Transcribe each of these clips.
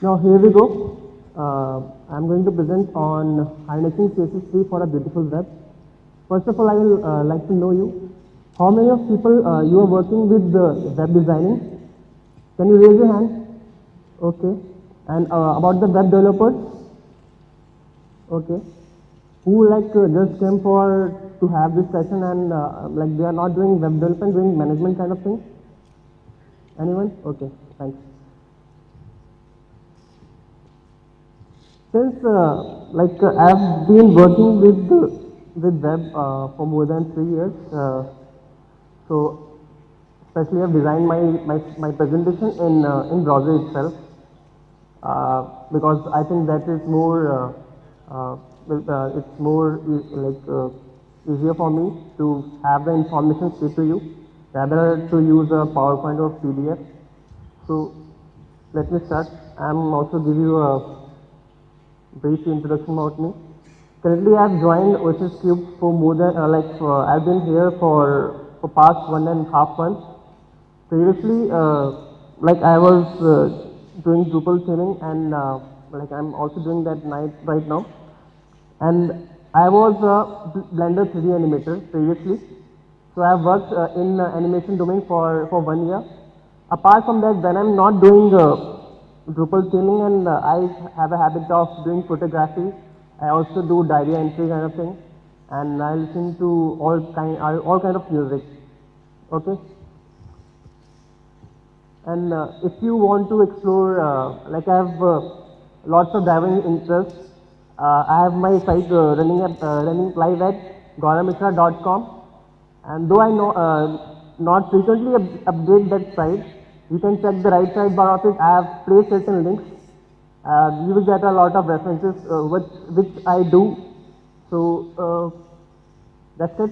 Now here we go. I'm going to present on harnessing CSS3 for a beautiful web. First of all, I will like to know you. How many of people you are working with web designing? Can you raise your hand? Okay. And about the web developers? Okay. Who like just came for to have this session and like they are not doing web development, doing management kind of thing? Anyone? Okay. Thanks. Since I've been working with web for more than 3 years, so especially I've designed my presentation in browser itself because I think that is more it's more easier for me to have the information straight to you rather to use a PowerPoint or PDF. So let me start. I'm also give you a brief introduction about me. Currently, I've joined Oasis Cube for more than I've been here for past 1.5 months. Previously, like I was doing Drupal theming and like I'm also doing that right now. And I was a Blender 3D animator previously. So I've worked in animation domain for 1 year. Apart from that, when I'm not doing Drupal theming and I have a habit of doing photography, I also do diary entry kind of thing, and I listen to all kind of music. Okay. And if you want to explore, like I have lots of diving interests. I have my site running live at gauramishra.com. And though I know not frequently update that site, you can check the right side bar of it. I have placed certain links. You will get a lot of references which I do. So that's it.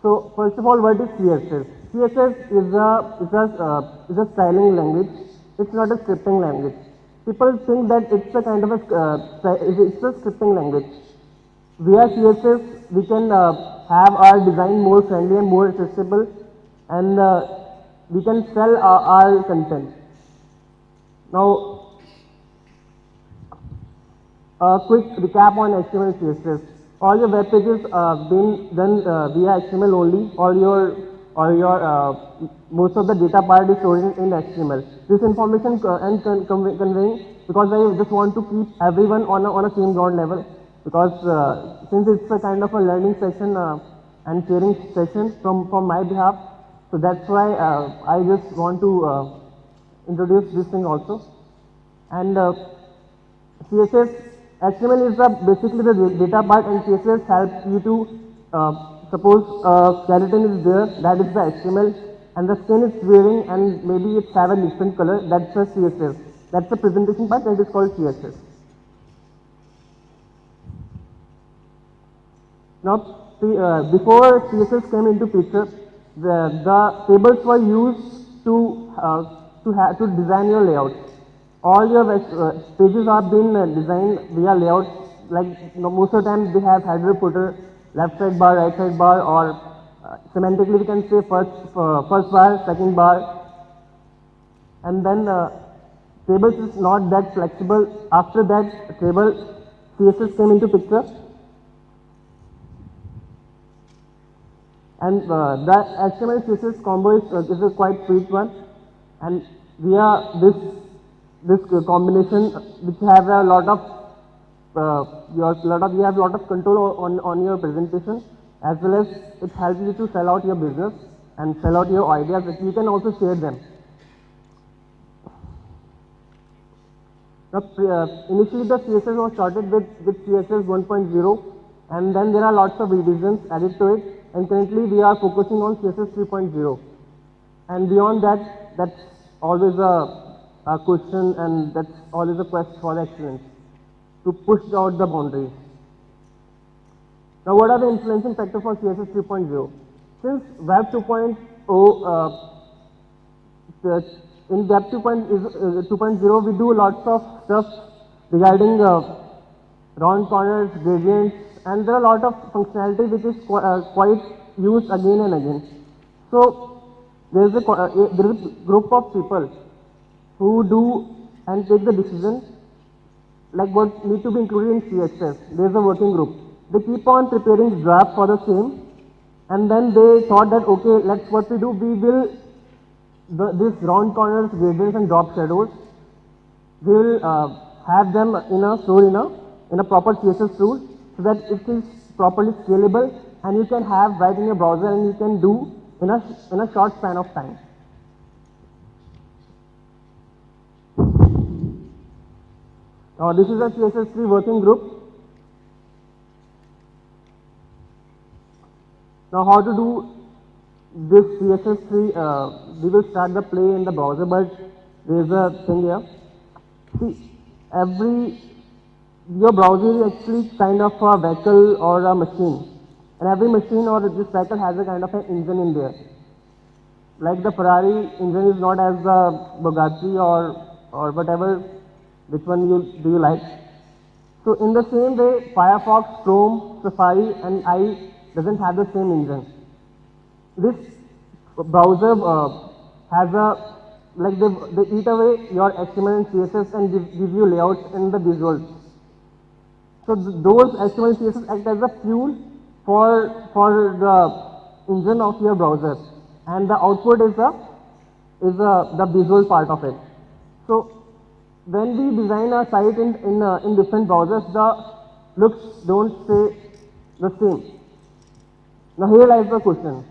So first of all, what is CSS? CSS is a styling language. It's not a scripting language. People think that it's a kind of it's a scripting language. Via CSS, we can have our design more friendly and more accessible, and we can sell our content. Now, a quick recap on HTML and CSS. All your web pages been done via HTML only. All your most of the data part is stored in HTML. This information and conveying because I just want to keep everyone on a same ground level because since it's a kind of a learning session and sharing session from my behalf, so that's why I just want to introduce this thing also. And CSS HTML is basically the data part, and CSS helps you to suppose skeleton is there, that is the HTML, and the skin is wearing, and maybe it's have a different color. That's the CSS. That's the presentation part, and it is called CSS. Now, before CSS came into picture, the tables were used to design your layout. All your pages are being designed via layouts. Like most of the time, they have header, footer, left side bar, right side bar, or semantically we can say first bar, second bar, and then tables is not that flexible. After that, table CSS came into picture. And the HTML CSS combo is a quite sweet one, and via this combination, which have a lot of you have a lot of control on your presentation, as well as it helps you to sell out your business and sell out your ideas. That you can also share them. Now, initially the CSS was started with CSS 1.0, and then there are lots of revisions added to it. And currently we are focusing on CSS 3.0, and beyond that, that's always a question, and that's always a quest for the excellence to push out the boundaries. Now, what are the influencing factors for CSS 3.0? Since Web 2.0, in Web 2.0, we do lots of stuff regarding round corners, gradients, and there are a lot of functionality which is quite used again and again. So there is a group of people who do and take the decision like what need to be included in CSS. There is a working group. They keep on preparing draft for the same, and then they thought that okay, let's what we do. We will this round corners, gradients, and drop shadows. We will have them in a store in a proper CSS tool so that it is properly scalable and you can have right in your browser and you can do in a short span of time. Now this is a CSS3 working group. Now how to do this CSS3? We will start the play in the browser, but there is a thing here. See, your browser is actually kind of a vehicle or a machine, and every machine or this vehicle has a kind of an engine in there. Like the Ferrari engine is not as the Bugatti or whatever, which one do you like. So in the same way, Firefox, Chrome, Safari, and IE doesn't have the same engine. This browser has a like they eat away your HTML and CSS and give you layouts in the visuals. So those HTML and CSS act as a fuel for the engine of your browser, and the output is the visual part of it. So when we design a site in different browsers, the looks don't stay the same. Now here lies the question,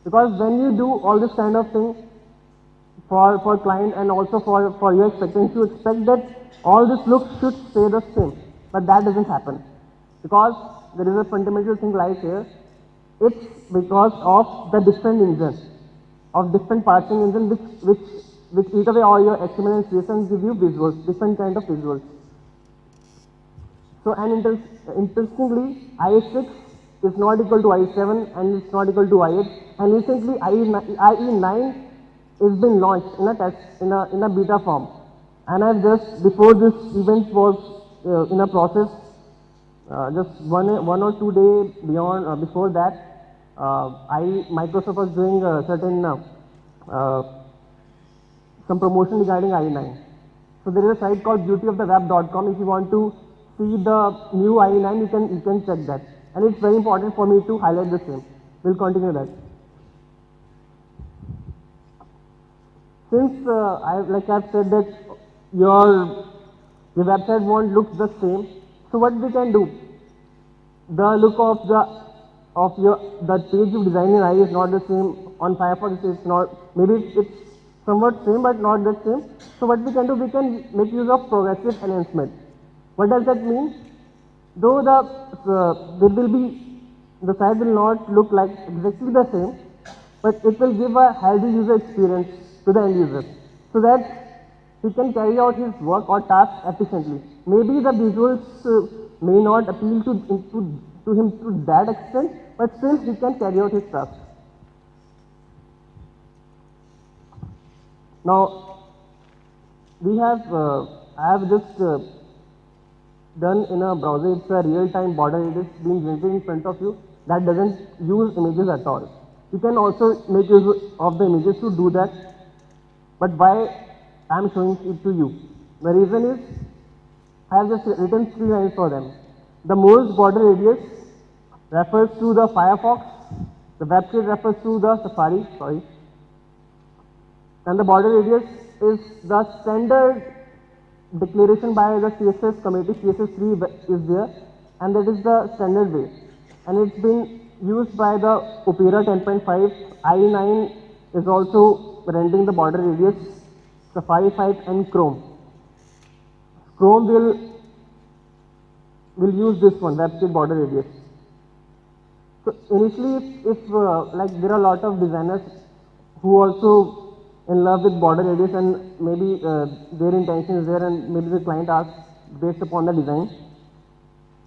because when you do all this kind of thing for client and also for your expectations, you expect that all this look should stay the same, but that doesn't happen because there is a fundamental thing lies here. It's because of the different engines, of different parsing engine which eat away all your HTML and CSS and give you visuals, different kind of visuals. So and interestingly, IE6 is not equal to IE7 and it's not equal to IE8, and recently IE9 is been launched in a test in a beta form, and I've just before this event was in a process, just one or 2 days beyond before that, Microsoft was doing certain some promotion regarding IE9. So there is a site called beautyoftheweb.com. If you want to see the new IE9, you can check that, and it's very important for me to highlight the same. We'll continue that. Since I've said that your website won't look the same, so what we can do? The look of the page you design in IE is not the same on Firefox. It's not, maybe it's somewhat same but not the same. So what we can do? We can make use of progressive enhancement. What does that mean? Though the site will not look like exactly the same, but it will give a healthy user experience to the end user, so that he can carry out his work or task efficiently. Maybe the visuals may not appeal to him to that extent, but still he can carry out his task. Now, I have just done in a browser. It's a real-time border. It is being generated in front of you. That doesn't use images at all. You can also make use of the images to do that. But why I am showing it to you? The reason is I have just written 3 lines for them. The most border radius refers to the Firefox. The website refers to the Safari. And the border radius is the standard declaration by the CSS committee. CSS3 is there, and that is the standard way. And it's been used by the Opera 10.5. IE9 is also rendering the border radius, Safari 5 and Chrome. Chrome will use this one, website border radius. So initially, if like there are a lot of designers who also in love with border radius, and maybe their intention is there, and maybe the client asks based upon the design.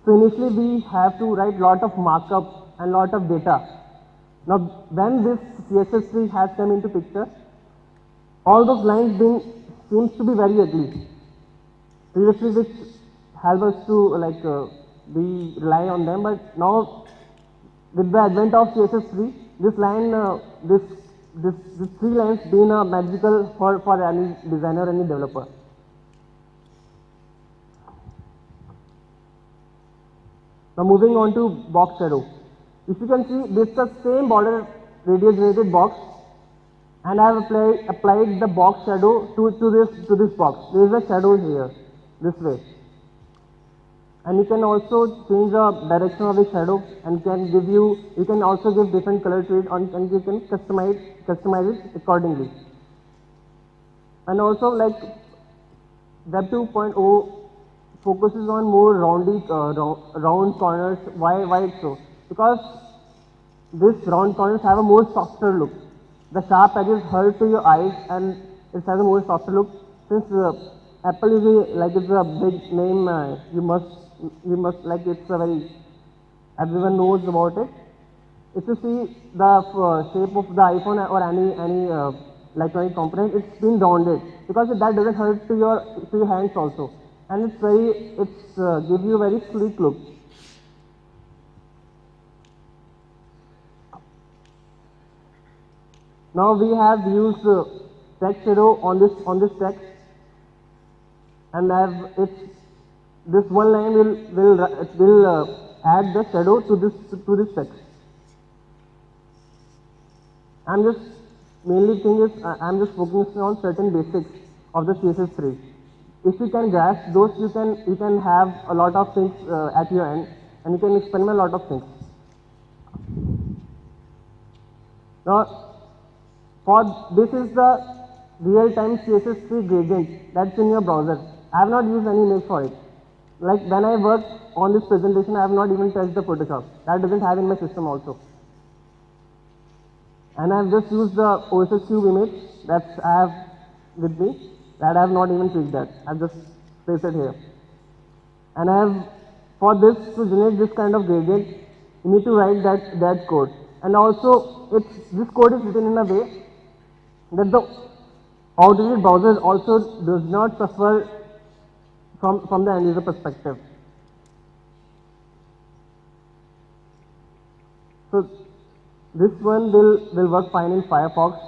So initially we have to write lot of markup and lot of data. Now when this CSS3 has come into picture, all those lines seems to be very ugly. Previously, which help us to we rely on them, but now with the advent of CSS3, this line this this three lines been magical for any designer, any developer. Now moving on to box shadow. If you can see, this is the same border radius generated box, and I have applied the box shadow to this box. There is a shadow here, this way. And you can also change the direction of the shadow, and you can also give different color to it, and you can customize it accordingly. And also, like, Web 2.0 focuses on more round corners. Why it's so? Because these round corners have a more softer look. The sharp edges hurt to your eyes, and it has a more softer look. Since Apple it's a big name, you must like it's a very, everyone knows about it. If you see the shape of the iPhone or any electronic component, it's been rounded because that doesn't hurt to your hands also, and it's give you a very sleek look. Now we have used text shadow on this text, and this one line will add the shadow to this text. I'm just focusing on certain basics of the CSS3. If you can grasp those, you can have a lot of things at your end, and you can experiment a lot of things. Now, this is the real-time CSS3 gradient that's in your browser. I have not used any image for it. Like when I worked on this presentation, I have not even touched the Photoshop. That doesn't have in my system also. And I have just used the OSS Cube image that I have with me, that I have not even tweaked that. I have just placed it here. And for this to generate this kind of gradient, you need to write that code. And also, this code is written in a way that the outdated browser also does not suffer from the end user perspective. So this one will work fine in Firefox.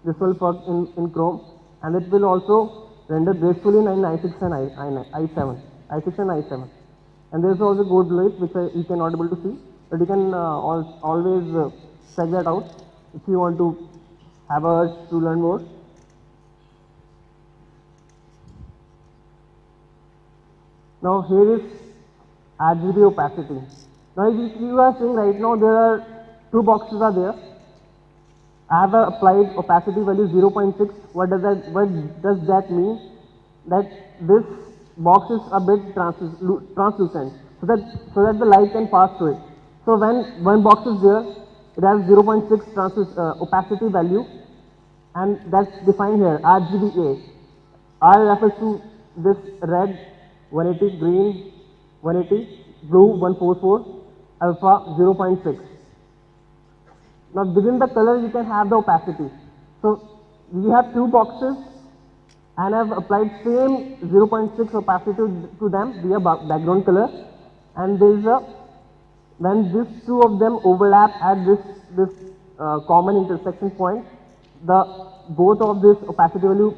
This will work in Chrome, and it will also render gracefully in i6 and i7. And there is also code below it, which you cannot able to see, but you can always check that out if you want to have a urge to learn more. Now here is RGB opacity. Now if you are seeing right now, there are two boxes are there. I have applied opacity value 0.6. What does that mean? That this box is a bit translucent, so that the light can pass through it. So when one box is there, it has 0.6 opacity value, and that's defined here, RGBA. R refers to this red 180, green 180, blue 144, alpha 0.6. Now within the color you can have the opacity. So we have two boxes, and I've applied same 0.6 opacity to them via background color, and there is when these two of them overlap at this common intersection point, both of this opacity value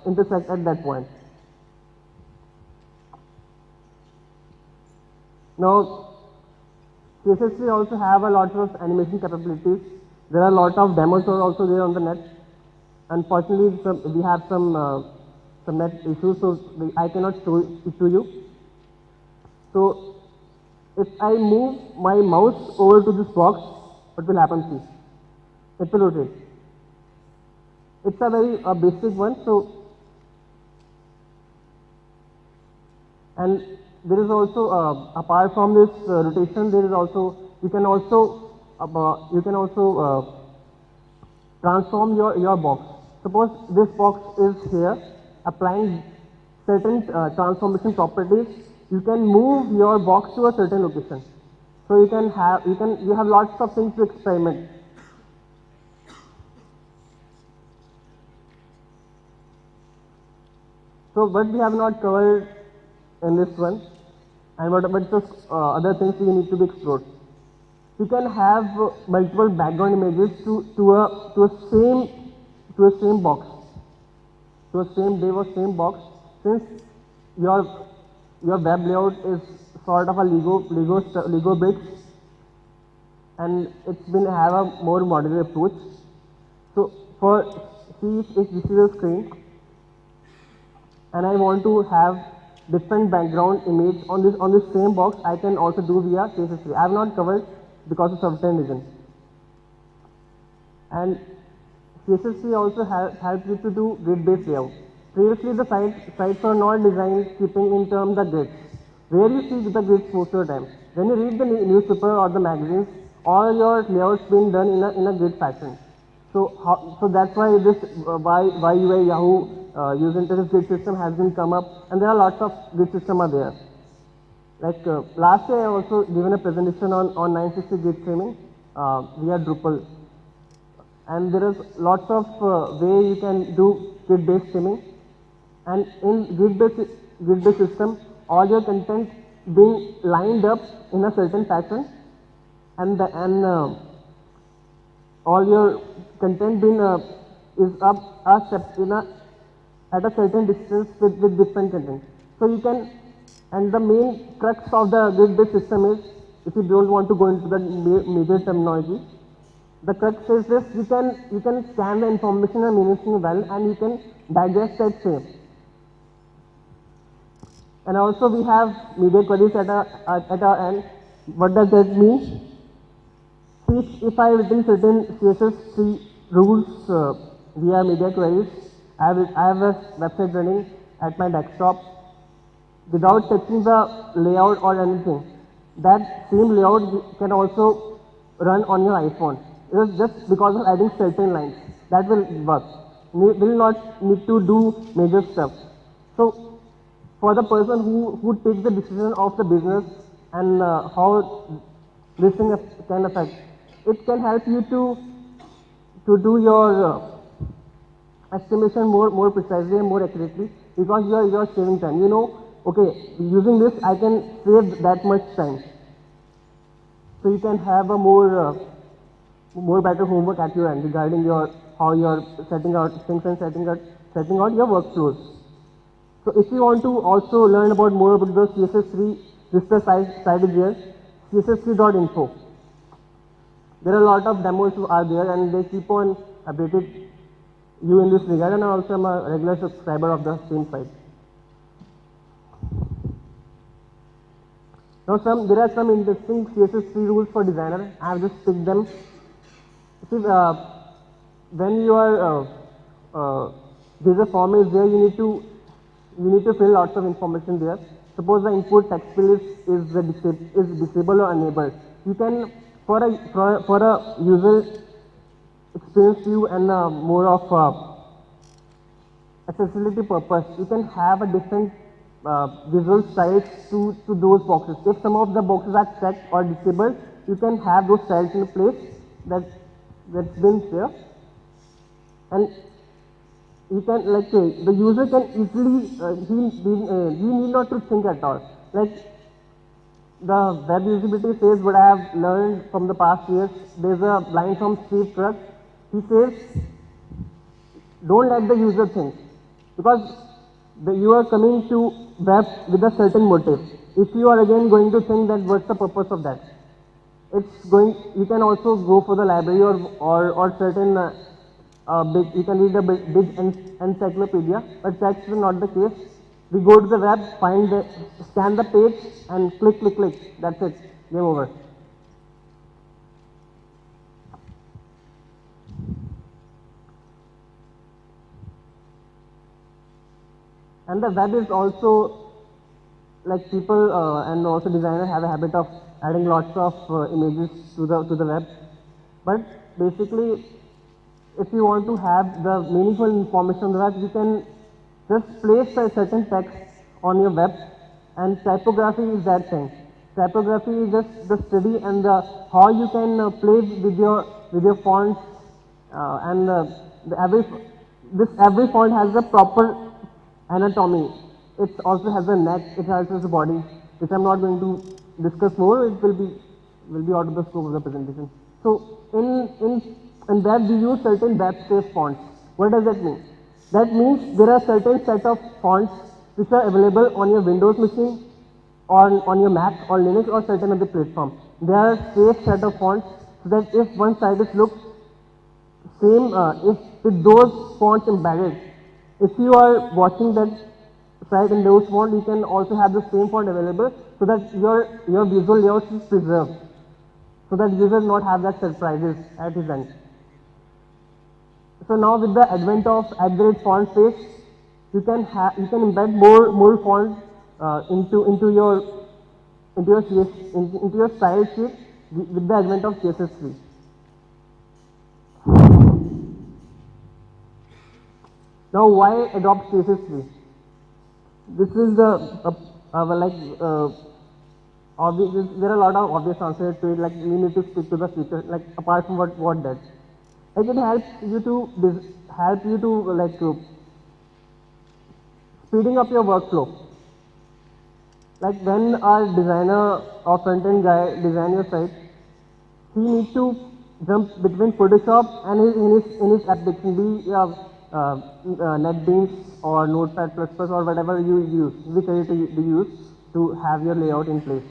intersect at that point. Now CSS3 also have a lot of animation capabilities. There are a lot of demos also there on the net. Unfortunately, we have some net issues, so I cannot show it to you. So if I move my mouse over to this box, what will happen? See, it will rotate. It's a very basic one. So, and there is also apart from this rotation, there is also you can also transform your box. Suppose this box is here, applying certain transformation properties. You can move your box to a certain location. So you have lots of things to experiment. So what we have not covered in this one, and what just other things you need to be explored. You can have multiple background images to a same box, to a same div or same box. Since your your web layout is sort of a Lego bricks, and it's been have a more modular approach. So for see if this is a screen, and I want to have different background image on this same box, I can also do via CSS3. I have not covered because of certain reason. And CSS3 also helps you to do grid-based layout. Previously, the sites were not designed keeping in terms the grids. Where you see the grids most of the time. When you read the newspaper or the magazines, all your layouts being done in a grid fashion. So that's why this why UI Yahoo user interface grid system has been come up, and there are lots of grid system are there. Like last year, I also given a presentation on 960 grid streaming via Drupal, and there is lots of way you can do grid-based streaming, and in grid-based system, all your content being lined up in a certain fashion, and all your content being is up at a certain distance with different content. So you can, and the main crux of the grid-based system is, if you don't want to go into the major terminology, the crux is this: you can scan the information and meaning well, and you can digest that same. And also we have media queries at our end. What does that mean? If I written certain CSS3 rules via media queries, I have a website running at my desktop without touching the layout or anything. That same layout can also run on your iPhone. It is just because of adding certain lines. That will work. You will not need to do major stuff. So for the person who takes the decision of the business and how this thing can affect, it can help you to do your estimation more precisely and more accurately, because you are saving time. You know, okay, using this I can save that much time. So you can have a more better homework at your end regarding how you're setting out things and setting out your workflows. So if you want to also learn more about the CSS3, this site is there, css3.info. There are a lot of demos are there, and they keep on updating you in this regard, and also I'm a regular subscriber of the same site. Now there are some interesting CSS3 rules for designer. I have just picked them. See, when you are there's a form is there, you need to fill lots of information there. Suppose the input text field is disabled or enabled. You can, for a user experience view and more of accessibility purpose, you can have a different visual styles to those boxes. If some of the boxes are checked or disabled, you can have those styles in place that's been there, and you can, like, the user can easily he need not to think at all. Like the web usability says, what I have learned from the past years, there's a line from Steve Krug. He says, don't let the user think, because you are coming to web with a certain motive. If you are again going to think that what's the purpose of that, you can also go for the library or certain big, you can read a big encyclopedia, but that's not the case. We go to the web, scan the page, and click. That's it. Game over. And the web is also, like, people and also designers have a habit of adding lots of images to the web. But basically, if you want to have the meaningful information on the web, you can just place a certain text on your web, and typography is that thing. Typography is just the study and how you can play with your fonts, and every font has a proper anatomy. It also has a neck, it also has a body, which I'm not going to discuss more. It will be will be out of the scope of the presentation. So in that we use certain web-safe fonts. What does that mean? That means there are certain set of fonts which are available on your Windows machine, on your Mac or Linux or certain other platform. They are safe set of fonts so that if one site is looked same, if with those fonts embedded, if you are watching that site in those fonts, you can also have the same font available so that your visual layout is preserved, so that user not have that surprises at his end. So now with the advent of @font space, you can embed more fonts into your style sheet with the advent of CSS3. Now why adopt CSS3? This is obvious. There are a lot of obvious answers to it. Like we need to stick to the feature. Like apart from what that, like it helps you to speeding up your workflow. Like when our designer or front-end guy design your site, he needs to jump between Photoshop and in his application, be NetBeans or Notepad++ or whatever you use, which editor you use to have your layout in place.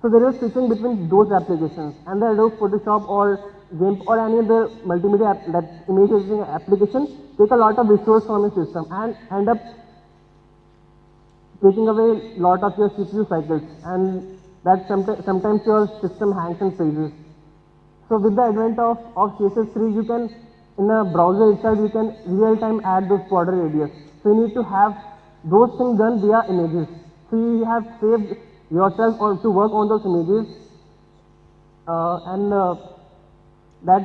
So there is switching between those applications, and the Adobe Photoshop or GIMP or any other multimedia image editing application take a lot of resource from your system and end up taking away a lot of your CPU cycles, and that sometimes your system hangs and freezes. So with the advent of CSS3, you can, in a browser itself, you can real-time add those border radius. So you need to have those things done via images. So you have saved yourself or to work on those images, and that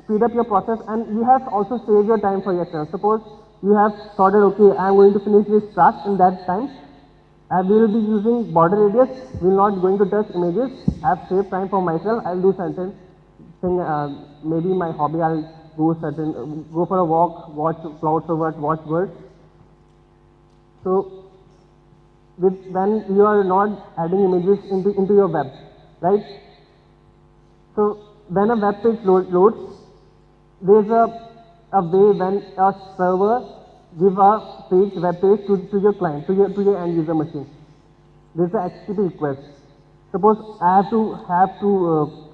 speed up your process, and you have also saved your time for yourself. Suppose you have thought that, okay, I'm going to finish this task in that time. I will be using border radius, will not going to touch images. I have saved time for myself. I'll do certain thing, maybe my hobby, I'll go for a walk, watch clouds over, watch birds. So when you are not adding images into your web, right? So when a web page loads, there's a way when a server give a web page to your client, to your end user machine. There's a HTTP request. Suppose I have to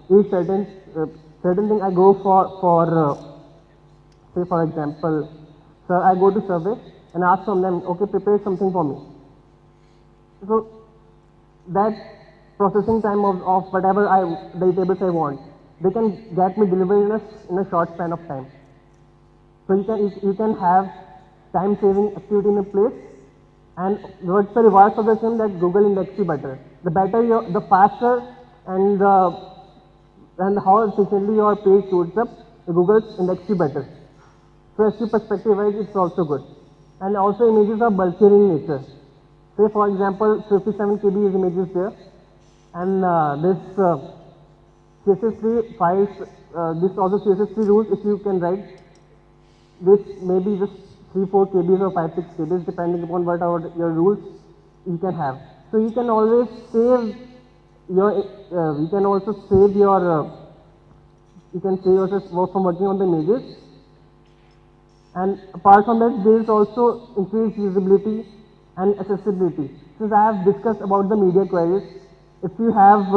eat certain thing. I go for say for example, so I go to survey and ask from them, okay, prepare something for me. So that processing time of whatever vegetables I want, they can get me delivered in a short span of time. So you can have time saving activity in a place, and what's the reward for the same, that Google index you better. The better the faster and how efficiently your page shows up, the Google index you better. So SEO perspective wise, it's also good. And also images are bulkier in nature. Say for example, 57 KB is images there, and this CSS3 files, this also CSS3 rules, if you can write, this maybe just 3-4 KBs or 5-6 KBs depending upon what are your rules you can have. So you can always save your, you can also save your, you can save yourself from working on the images. And apart from that, there is also increased usability and accessibility. Since I have discussed about the media queries, if you have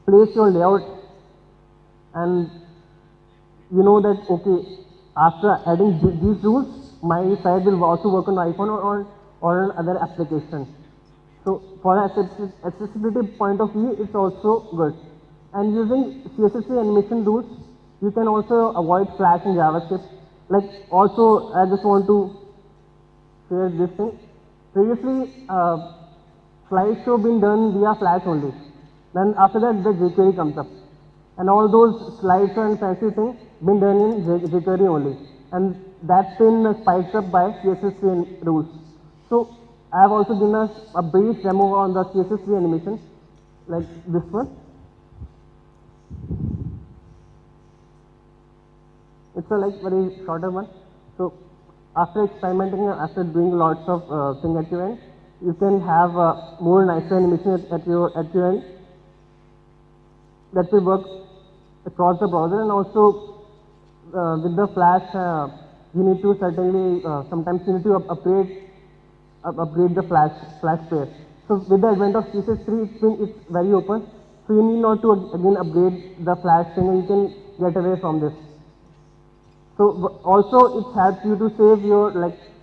placed your layout and you know that, okay, after adding these rules, my site will also work on iPhone or on other application. So for accessibility point of view, it's also good. And using CSS3 animation rules, you can also avoid Flash and JavaScript. Like also, I just want to share this thing. Previously, slideshow been done via Flash only. Then after that, the jQuery comes up, and all those slides and fancy things been done in jQuery only, and that's been spiked up by CSS3 rules. So I have also given us a brief demo on the CSS3 animation, like this one. It's a like very shorter one. So after experimenting, after doing lots of things at your end, you can have more nicer animation at your end. that will work across the browser, and also with the Flash, you need to certainly sometimes you need to upgrade the Flash pair. So with the advent of CSS3, it's very open. So you need not to again upgrade the Flash thing, and you can get away from this. So also it helps you to save your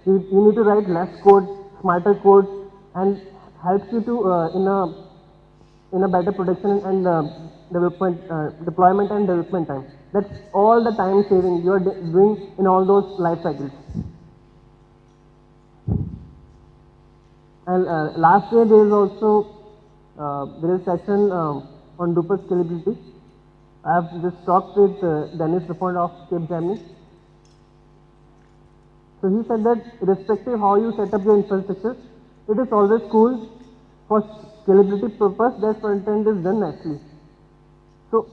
you need to write less code, smarter code, and helps you to in a better production and deployment and development time. That's all the time saving you are doing in all those life cycles. And last year there is also there is section on Drupal scalability. I have just talked with Dennis Lafont of Capgemini. So he said that irrespective how you set up your infrastructure, it is always cool for scalability purpose that front end is done nicely. So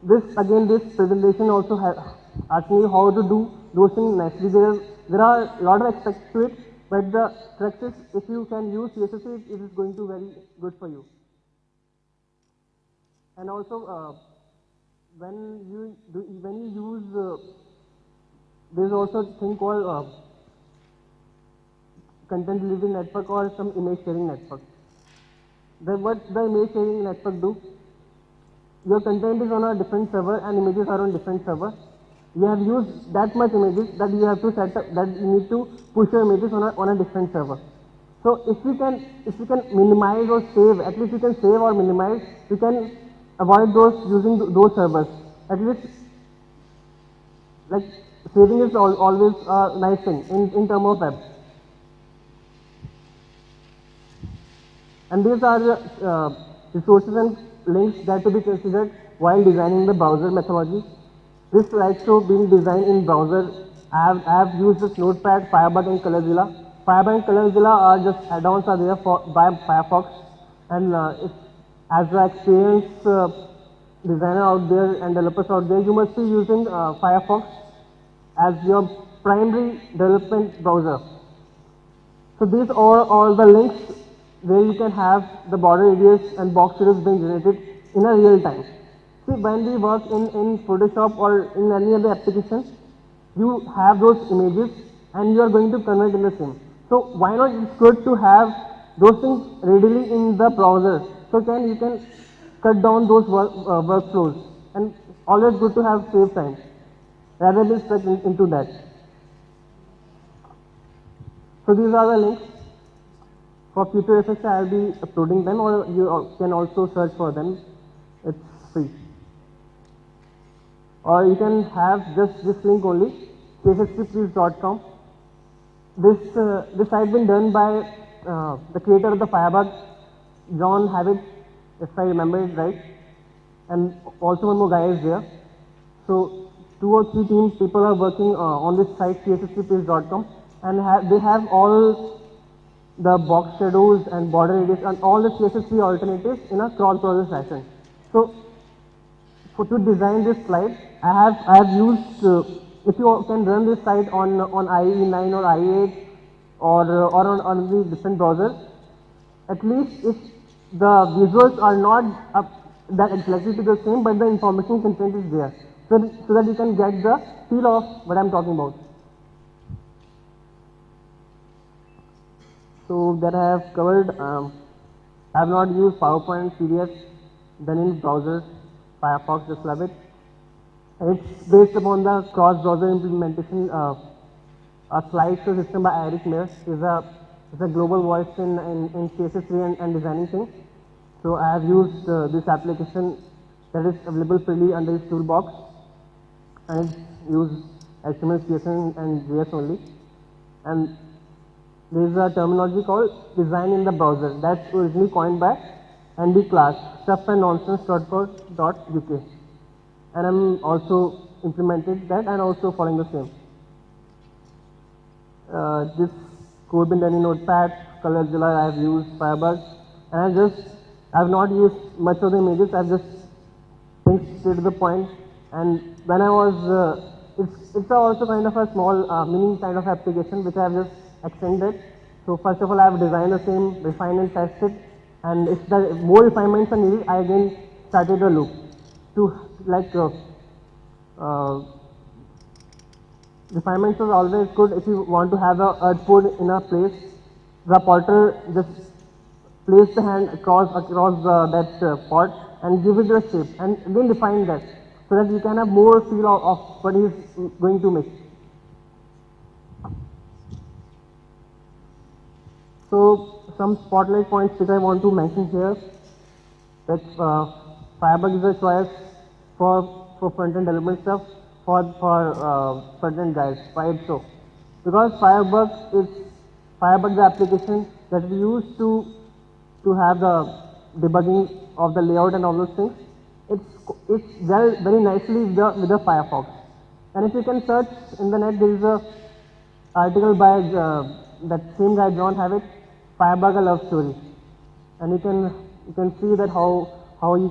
this presentation also asked me how to do those things nicely. There are a lot of aspects to it, but the trick is if you can use CSS, it is going to very good for you. And also when you use there is also a thing called content delivery network or some image sharing network. What the image sharing network do? Your content is on a different server and images are on different server. You have used that much images that you have to set up that you need to push your images on a different server. So if you can minimize or save, at least you can save or minimize, you can avoid those using those servers. At least like saving is always a nice thing in terms of web. And these are the resources and links that to be considered while designing the browser methodology. This slideshow being designed in browser, I have used this Notepad, Firebug and ColorZilla. Firebug and ColorZilla are just add-ons are there by Firefox, and as the experienced designer out there and developers out there, you must be using Firefox as your primary development browser. So these are all the links where you can have the border radius and box radius being generated in a real time. See, when we work in Photoshop or in any other application, you have those images and you are going to convert in the same. So why not it's good to have those things readily in the browser, so you can cut down those workflows, and always good to have save time rather than stuck into that. So these are the links. For future reference, I will be uploading them, or you can also search for them. It's free. Or you can have just this link only, csstplease.com. This site been done by the creator of the Firebug, John Havitt, if I remember it right, and also one more guy is there. So 2 or 3 teams people are working on this site, csstplease.com, and they have all the box shadows and border radius and all the CSS3 alternatives in a cross-browser fashion. So to design this slide, I have used if you can run this site on IE9 or IE8 or on the different browsers, at least if the visuals are not that exactly to the same, but the information content is there, so that you can get the feel of what I'm talking about. So that I have covered. I have not used PowerPoint, PDF, done in browser, Firefox, just love it. It's based upon the cross-browser implementation. A slideshow system by Eric Mears is a global voice in CSS3 and designing things. So I have used this application that is available freely under this toolbox, and it's used HTML, CSS, and JS only. And there is a terminology called design in the browser that's originally coined by Andy Clark, stuffandnonsense.co.uk. And I'm also implemented that and also following the same. This code been done in Notepad, ColorZilla, I have used Firebug, and I have not used much of the images. I've just things straight to the point. And when I was, it's also kind of a small mini kind of application which I have just extended. So first of all, I have designed the same, refined and tested, and if the more refinements are needed, I again started the loop. to like uh, refinements is always good if you want to have a earth port in a place. The potter just place the hand across that pot and give it a shape and then define that so that you can have more feel of what he is going to make. So some spotlight points that I want to mention here that Firebug is a choice for front end development stuff for front end guys. Why it's so? Because Firebug the application that we use to have the debugging of the layout and all those things. It's well very nicely with the Firefox. And if you can search in the net, there is a article by that same guy John Havitt, Firebug a love story, and you can see that how he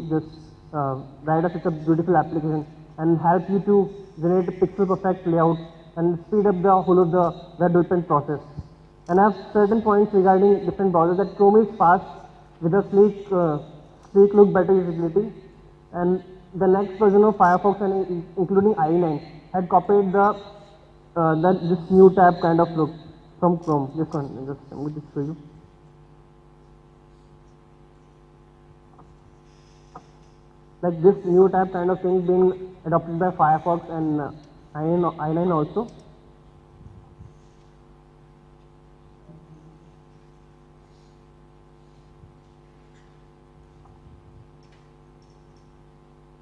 just write such a beautiful application and help you to generate a pixel perfect layout and speed up the whole of the web development process. And I have certain points regarding different browsers that Chrome is fast with a sleek look, better usability, and the next version of Firefox and including IE9 had copied this new tab kind of look from Chrome. This one, I'm going to show you. Like this new tab kind of thing being adopted by Firefox and IE9 also.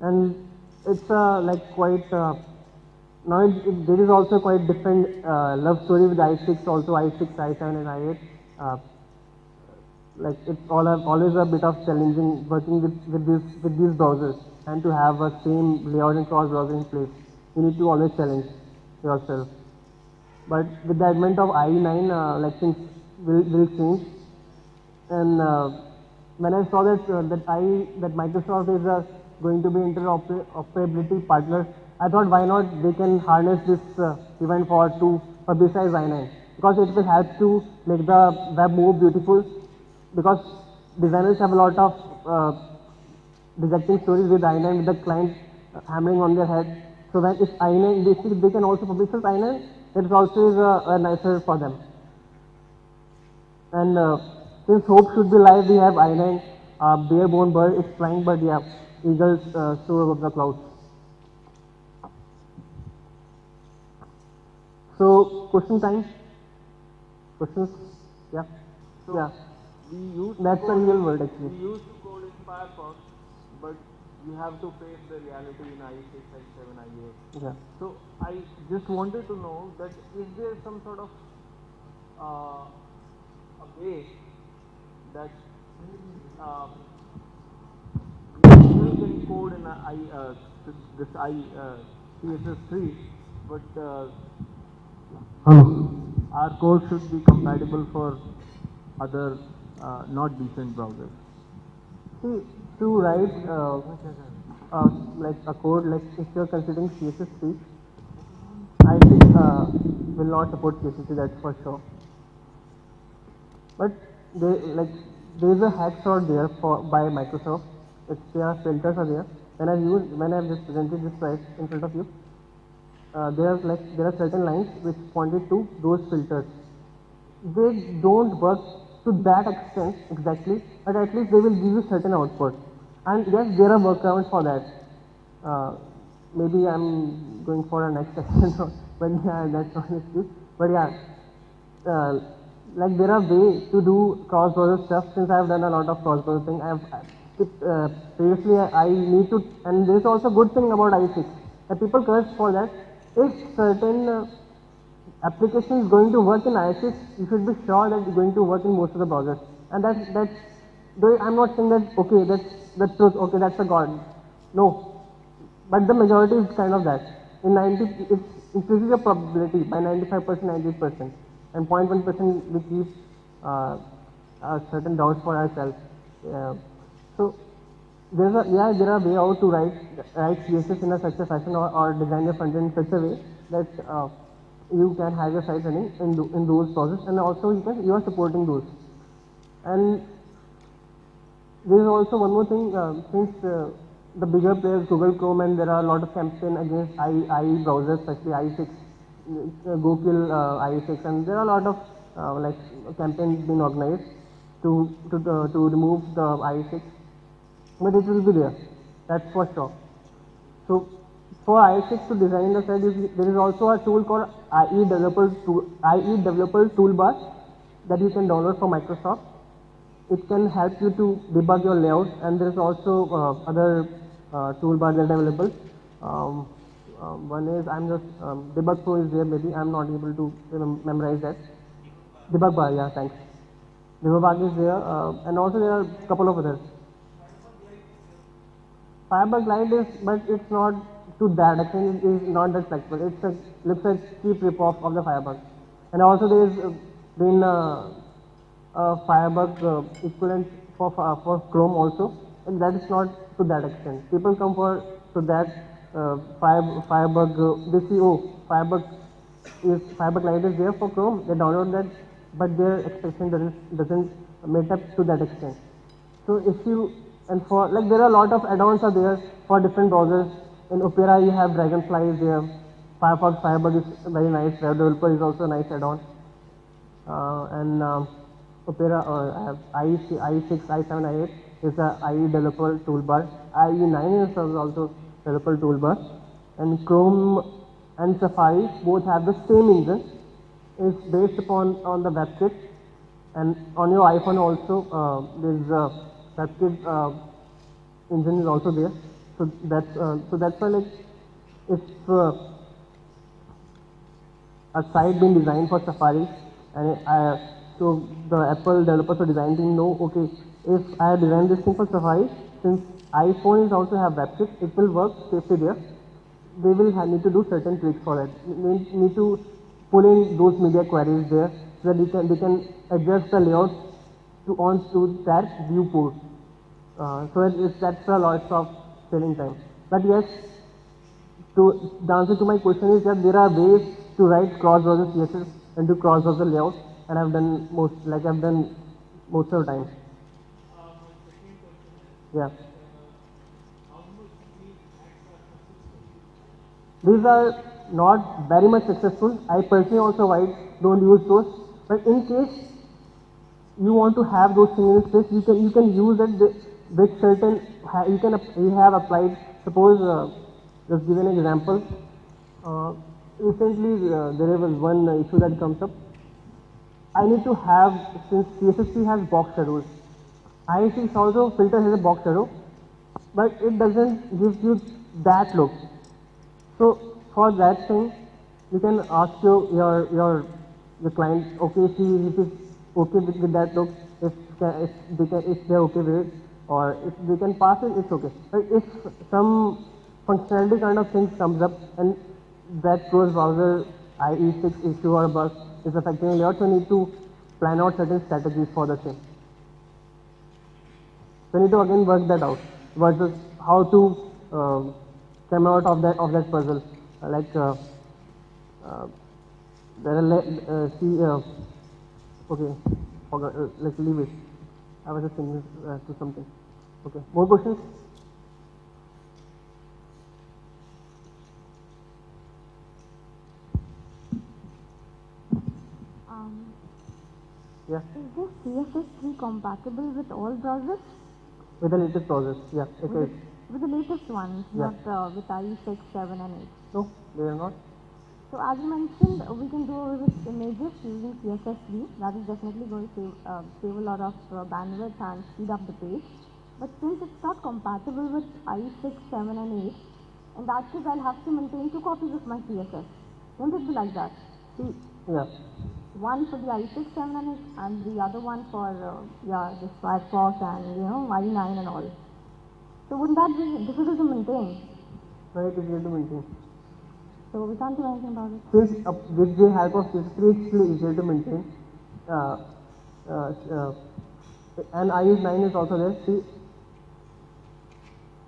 And it's like quite now there is also quite different love story with i6 also, i6, i7 and i8. Like it's always a bit of challenging working with these browsers and to have a same layout and cross browser in place. You need to always challenge yourself. But with the advent of IE9, like things will change. And when I saw that Microsoft is going to be interoperability partner, I thought why not they can harness this event to publicize IE9 because it will help to make the web more beautiful. Because designers have a lot of rejecting stories with IE9 with the client hammering on their head. So when if IE9 they can also publish with IE9, it also is nicer for them. And since hope should be live, we have IE9, barebone bird, it's flying, but yeah, eagles soar above the clouds. So question time. Questions? Yeah. So yeah. We used That's the real world actually. We used to code in Firefox, but you have to face the reality in i6, i7, i8. Yeah. So I just wanted to know that is there some sort of a way that we still can code in this CSS3, but our code should be compatible for other not decent browsers. See, to write like a code, like if you're considering CSS3, I think will not support CSS3, that's for sure. But there is a hack sort there by Microsoft. Their filters are there. When I've just presented this slide in front of you, there are certain lines which pointed to those filters. They don't work to that extent exactly, but at least they will give you certain output. And yes, there are workarounds for that. Maybe I'm going for a next section, but yeah, that's not an excuse. But yeah, like there are ways to do cross-browser stuff. Since I've done a lot of cross-browser thing, previously I need to, and there's also a good thing about i6 that people curse for that. If certain application is going to work in i6, you should be sure that it's going to work in most of the browsers. And though I'm not saying that okay, that's truth, okay, that's a god. No, but the majority is kind of that. It increases your probability by 95%, 98%, and 0.1% we keep certain doubts for ourselves. So there are way out to write CSS in such a fashion or design your front end in such a way that you can have your site running in those processes, and also you are supporting those. And there is also one more thing, since the bigger players, Google Chrome, and there are a lot of campaign against IE browsers, especially IE6, go kill IE6, and there are a lot of like campaigns being organized to remove the IE6, but it will be there, that's for sure. So for IE6 to design the site, there is also a tool called IE Developer Toolbar that you can download from Microsoft. It can help you to debug your layout, and there is also other toolbars that are available. One is Debug Pro is there. Maybe I'm not able to memorize that. Debug bar, yeah, thanks. Debug bar is there, and also there are a couple of others. Firebug Lite is, but it's not to that extent. It is not that flexible. It's a looks like cheap rip-off of the Firebug, and also there is been Firebug equivalent for Chrome also, and that is not to that extent. People come for to that Firebug. They see, oh, Firebug Lite is there for Chrome. They download that, but their expectation doesn't meet up to that extent. So if you, and for like there are a lot of add-ons are there for different browsers. In Opera you have Dragonfly is there. Firefox Firebug is very nice. Web Developer is also a nice add-on. And Opera I have IE6, i7, i8 is a IE Developer Toolbar. IE9 is also Developer Toolbar. And Chrome and Safari both have the same engine. It's based upon on the WebKit, and on your iPhone also there's WebKit engine is also there. So that's why like if a site been designed for Safari, and so the Apple developers or design team know, okay, if I have designed this thing for Safari, since iPhone is also have WebKit, it will work safely there. They will need to do certain tricks for it. They need to pull in those media queries there so that they can adjust the layout onto that viewport. So that's a lot of saving time. But yes, the answer to my question is that there are ways to write cross-browser CSS and to cross-browser layout, and I've done most of the time. Yeah. These are not very much successful. I personally also don't use those. But in case you want to have those things in space, you can use it with certain. You have applied. Suppose just give an example. Recently there was one issue that comes up. I need to have, since CSS3 has box shadows, IE6 also filter has a box shadow, but it doesn't give you that look. So for that thing, you can ask your client, okay, if he is okay with that look, if they're okay with it, or if they can pass it, it's okay. But if some functionality kind of thing comes up and that cross-browser IE6 issue or bug is affecting layout, so you need to plan out certain strategies for the same. So you need to again work that out versus how to come out of that puzzle. Okay, forgot, let's leave it. I was just thinking to something. Okay, more questions? Yeah. Is this CSS3 compatible with all browsers? With the latest browsers, yeah, it is. With the latest ones, Yeah. not with IE6, 7 and 8. No, they are not. So as you mentioned, we can do with images using CSS3. That is definitely going to save a lot of bandwidth and speed up the page. But since it's not compatible with IE6, 7 and 8, in that case I'll have to maintain 2 copies of my CSS. Won't it be like that? See, Yeah. one for the IE6, 7 and 8, and the other one for this Firefox and IE9 and all. So wouldn't that be difficult to maintain? No, it is easier to maintain. So we can't do anything about it. Since with the help of CSS3, it's still easier to maintain. And IE9 is also there. See,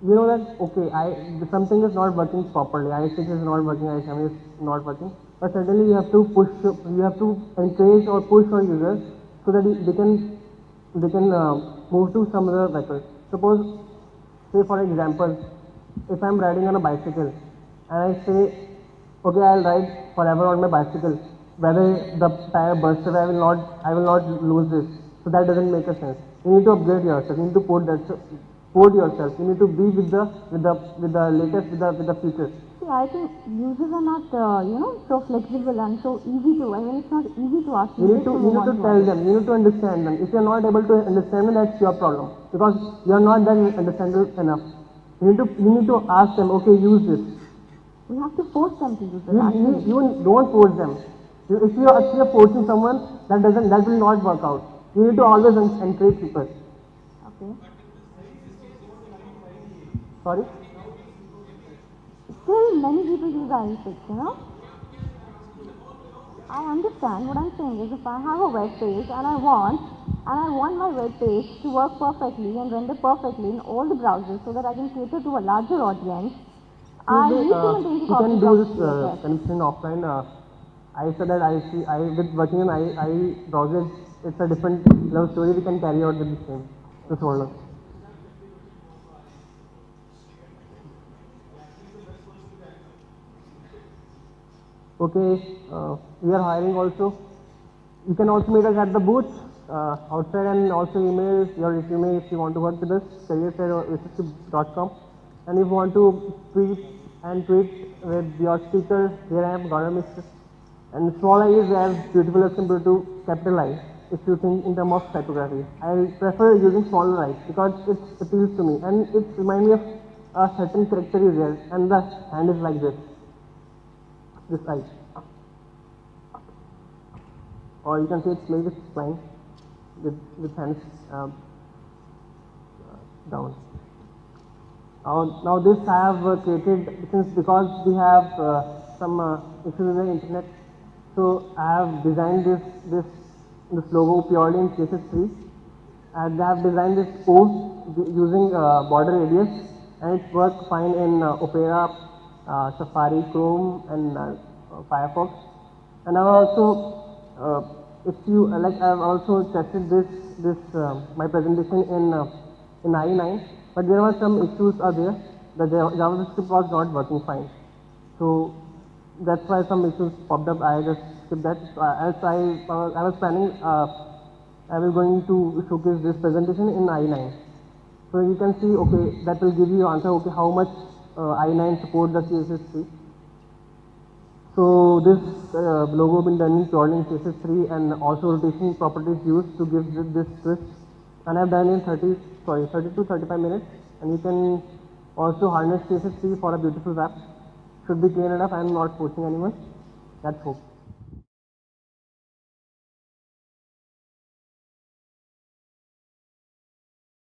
you know that, okay, something is not working properly. IE6 is not working, IE7 is not working. But suddenly you have to encourage or push your users so that they can move to some other method. Suppose, say for example, if I'm riding on a bicycle and I say, okay, I'll ride forever on my bicycle, whether the tire bursts away, I will not lose this. So that doesn't make a sense. You need to upgrade yourself. You need to port yourself. You need to be with the latest, with the future. See, I think users are not, so flexible and so easy to. I mean, it's not easy to ask You need to move on tell others. them. You need to understand them. If you are not able to understand them, that's your problem because you are not that understandable enough. You need to ask them. Okay, use this. We have to force them to use it. You don't force them. If you are forcing someone, that will not work out. You need to always encourage people. Okay. Sorry. Still, many people use IE6, I understand. What I'm saying is, if I have a web page and I want my web page to work perfectly and render perfectly in all the browsers so that I can cater to a larger audience, I need to maintain the You can copies do of this CSS. connection offline. I said that with working in I browser, it's a different love story. We can carry out with the same. This folder. Okay, we are hiring also. You can also meet us at the booth outside and also email your resume if you want to work with us, careerfair.com. And if you want to tweet with your speaker, here I am, Gaurav Mishra. And small I is as beautiful as simple to capital I if you think in terms of typography. I prefer using smaller I because it appeals to me and it reminds me of a certain character is there and the hand is like this I. Or you can say it's maybe it's flying with hands down. Now this I have created because we have some issues in the internet. So I have designed this logo purely in CSS3, and I have designed this post using border radius, and it works fine in Opera, Safari, Chrome, and Firefox. And I've also, if you like, I've also tested this my presentation in IE9, but there were some issues are there. The JavaScript was not working fine, so that's why some issues popped up. I just skipped that. As I was planning, I was going to showcase this presentation in IE9. So you can see, okay, that will give you answer. Okay, how much IE9 supports the CSS3. So this logo been done in purely in CSS3 and also rotation properties used to give this twist. And I've done in 30 to 35 minutes. And you can also harness CSS3 for a beautiful wrap. Should be clean enough. I'm not forcing anyone. That's hope.